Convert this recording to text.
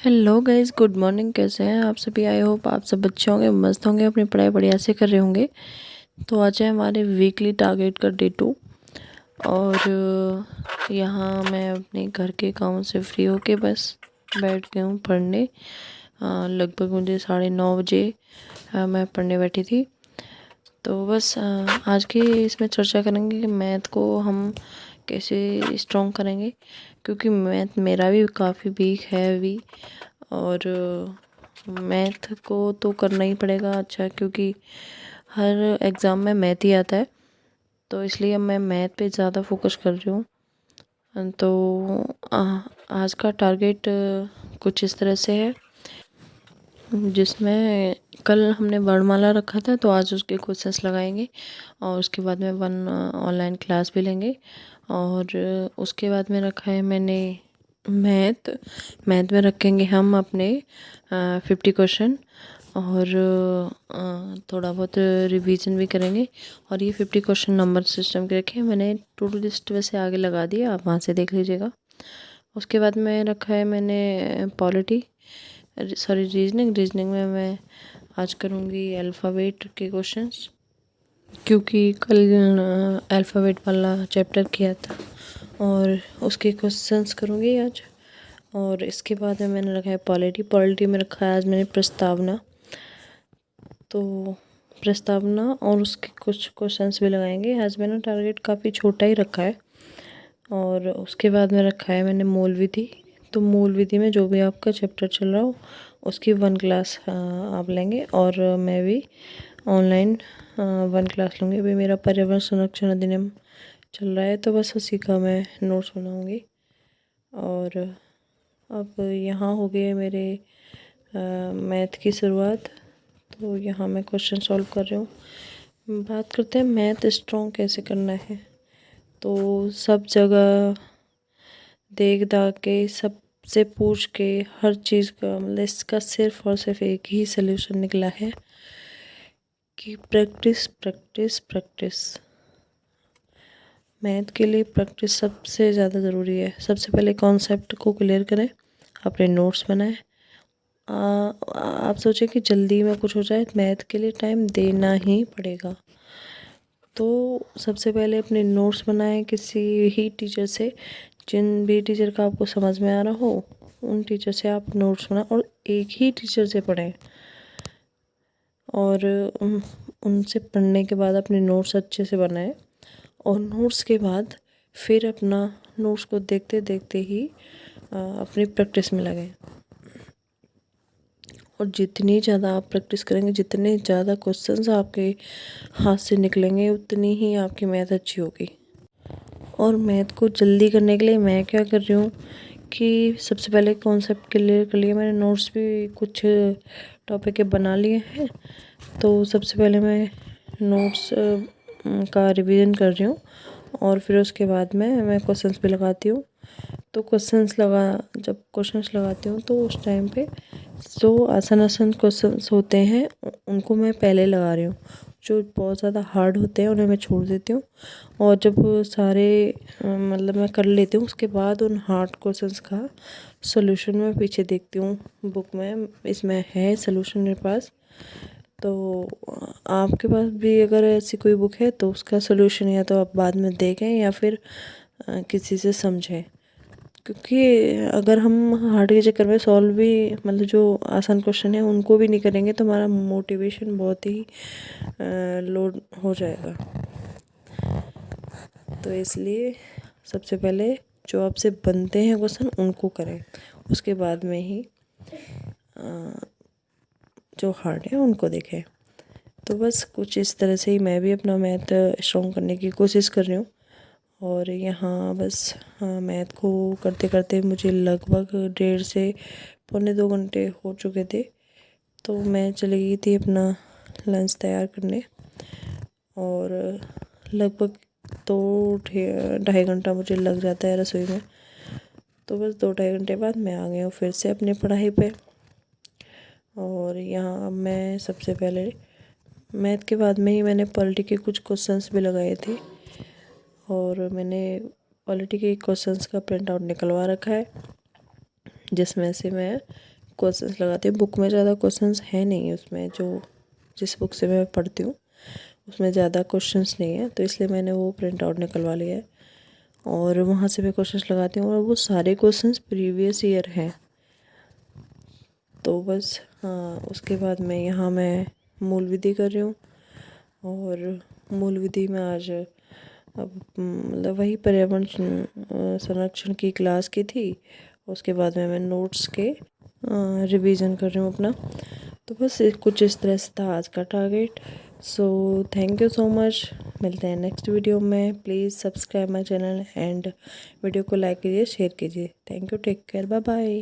Hello guys, good morning. कैसे हैं आप सभी? आई होप आप सब अच्छे होंगे, मस्त होंगे, अपनी पढ़ाई बढ़िया से कर रहे होंगे। तो आज है हमारे वीकली टारगेट का डे 2। और यहाँ मैं अपने घर के कामों से फ्री होके बस बैठ गई हूँ पढ़ने। लगभग मुझे 9:30 बजे मैं पढ़ने बैठी थी। तो बस आज की इसमें चर्चा करेंगे कि मैथ को हम कैसे स्ट्रॉन्ग करेंगे, क्योंकि मैथ मेरा भी काफ़ी वीक है अभी। और मैथ को तो करना ही पड़ेगा अच्छा, क्योंकि हर एग्ज़ाम में मैथ ही आता है। तो इसलिए अब मैं मैथ पे ज़्यादा फोकस कर रही हूँ। तो आज का टारगेट कुछ इस तरह से है, जिसमें कल हमने वर्णमाला रखा था, तो आज उसके क्वेश्चंस लगाएंगे। और उसके बाद में वन ऑनलाइन क्लास भी लेंगे। और उसके बाद में रखा है मैंने मैथ। मैथ में रखेंगे हम अपने 50 क्वेश्चन। और थोड़ा बहुत रिवीजन भी करेंगे। और ये 50 क्वेश्चन नंबर सिस्टम के रखे हैं। मैंने टू डू लिस्ट वैसे आगे लगा दी, आप वहाँ से देख लीजिएगा। उसके बाद में रखा है मैंने पॉलिटी, सॉरी रीजनिंग। रीजनिंग में मैं आज करूँगी अल्फ़ाबेट के क्वेश्चंस, क्योंकि कल अल्फ़ाबेट वाला चैप्टर किया था और उसके क्वेश्चंस करूँगी आज। और इसके बाद में मैंने रखा है पॉलिटी। पॉलिटी में रखा है आज मैंने प्रस्तावना। तो प्रस्तावना और उसके कुछ क्वेश्चंस भी लगाएंगे। आज मैंने टारगेट काफ़ी छोटा ही रखा है। और उसके बाद में रखा है मैंने मूल विधि। तो मूल विधि में जो भी आपका चैप्टर चल रहा हो उसकी वन क्लास आप लेंगे। और मैं भी ऑनलाइन वन क्लास लूँगी। अभी मेरा पर्यावरण संरक्षण अधिनियम चल रहा है, तो बस उसी का मैं नोट्स बनाऊँगी। और अब यहाँ हो गए मेरे मैथ की शुरुआत। तो यहाँ मैं क्वेश्चन सॉल्व कर रही हूँ। बात करते हैं मैथ स्ट्रॉन्ग कैसे करना है। तो सब जगह देख दाख के, सबसे पूछ के, हर चीज़ का मतलब इसका सिर्फ और सिर्फ एक ही सलूशन निकला है कि प्रैक्टिस प्रैक्टिस प्रैक्टिस। मैथ के लिए प्रैक्टिस सबसे ज़्यादा ज़रूरी है। सबसे पहले कॉन्सेप्ट को क्लियर करें, अपने नोट्स बनाएं। आप सोचें कि जल्दी में कुछ हो जाए, मैथ के लिए टाइम देना ही पड़ेगा। तो सबसे पहले अपने नोट्स बनाएं किसी ही टीचर से, जिन भी टीचर का आपको समझ में आ रहा हो उन टीचर से आप नोट्स बनाएं, और एक ही टीचर से पढ़ें। और उनसे पढ़ने के बाद अपने नोट्स अच्छे से बनाएं। और नोट्स के बाद फिर अपना नोट्स को देखते देखते ही अपनी प्रैक्टिस में लगें। और जितनी ज़्यादा आप प्रैक्टिस करेंगे, जितने ज़्यादा क्वेश्चंस आपके हाथ से निकलेंगे, उतनी ही आपकी मैथ अच्छी होगी। और मैथ को जल्दी करने के लिए मैं क्या कर रही हूँ कि सबसे पहले कॉन्सेप्ट क्लियर कर लिया मैंने। नोट्स भी कुछ टॉपिक के बना लिए हैं। तो सबसे पहले मैं नोट्स का रिवीजन कर रही हूँ। और फिर उसके बाद में मैं क्वेश्चंस भी लगाती हूँ। तो जब क्वेश्चंस लगाती हूँ तो उस टाइम पे जो आसान आसान क्वेश्चंस होते हैं उनको मैं पहले लगा रही हूँ। जो बहुत ज़्यादा हार्ड होते हैं उन्हें मैं छोड़ देती हूँ। और जब सारे मतलब मैं कर लेती हूँ, उसके बाद उन हार्ड क्वेश्चंस का सॉल्यूशन मैं पीछे देखती हूँ बुक में। इसमें है सॉल्यूशन मेरे पास। तो आपके पास भी अगर ऐसी कोई बुक है तो उसका सॉल्यूशन या तो आप बाद में देखें या फिर किसी से समझें। क्योंकि अगर हम हार्ड के चक्कर में सॉल्व भी मतलब जो आसान क्वेश्चन है उनको भी नहीं करेंगे तो हमारा मोटिवेशन बहुत ही लोड हो जाएगा। तो इसलिए सबसे पहले जो आपसे बनते हैं क्वेश्चन उनको करें, उसके बाद में ही जो हार्ड है उनको देखें। तो बस कुछ इस तरह से ही मैं भी अपना मैथ स्ट्रॉन्ग करने की कोशिश कर रही हूँ। और यहाँ बस मैथ को करते करते मुझे लगभग 1.5 से 1.25 घंटे हो चुके थे। तो मैं चली गई थी अपना लंच तैयार करने। और लगभग 2-2.5 घंटा मुझे लग जाता है रसोई में। तो बस 2-2.5 घंटे बाद मैं आ गई हूँ फिर से अपनी पढ़ाई पे। और यहाँ मैं सबसे पहले मैथ के बाद में ही मैंने पॉलिटी के कुछ क्वेश्चंस भी लगाए थे। और मैंने पॉलिटी के क्वेश्चंस का प्रिंट आउट निकलवा रखा है, जिसमें से मैं क्वेश्चंस लगाती हूँ। बुक में ज़्यादा क्वेश्चंस है नहीं, उसमें जो जिस बुक से मैं पढ़ती हूँ उसमें ज़्यादा क्वेश्चंस नहीं है, तो इसलिए मैंने वो प्रिंट आउट निकलवा लिया है और वहाँ से मैं क्वेश्चंस लगाती हूँ और वो सारे क्वेश्चंस प्रीवियस ईयर हैं। तो बस हाँ, उसके बाद में यहाँ मैं मूल विधि कर रही हूँ और मूल विधि में आज अब मतलब वही पर्यावरण संरक्षण की क्लास की थी। उसके बाद में मैं नोट्स के रिवीजन कर रही हूँ अपना। तो बस कुछ इस तरह से था आज का target. So thank you so much, मिलते हैं नेक्स्ट वीडियो में। Please subscribe my channel and video को लाइक कीजिए, शेयर कीजिए। Thank you, take care, bye bye.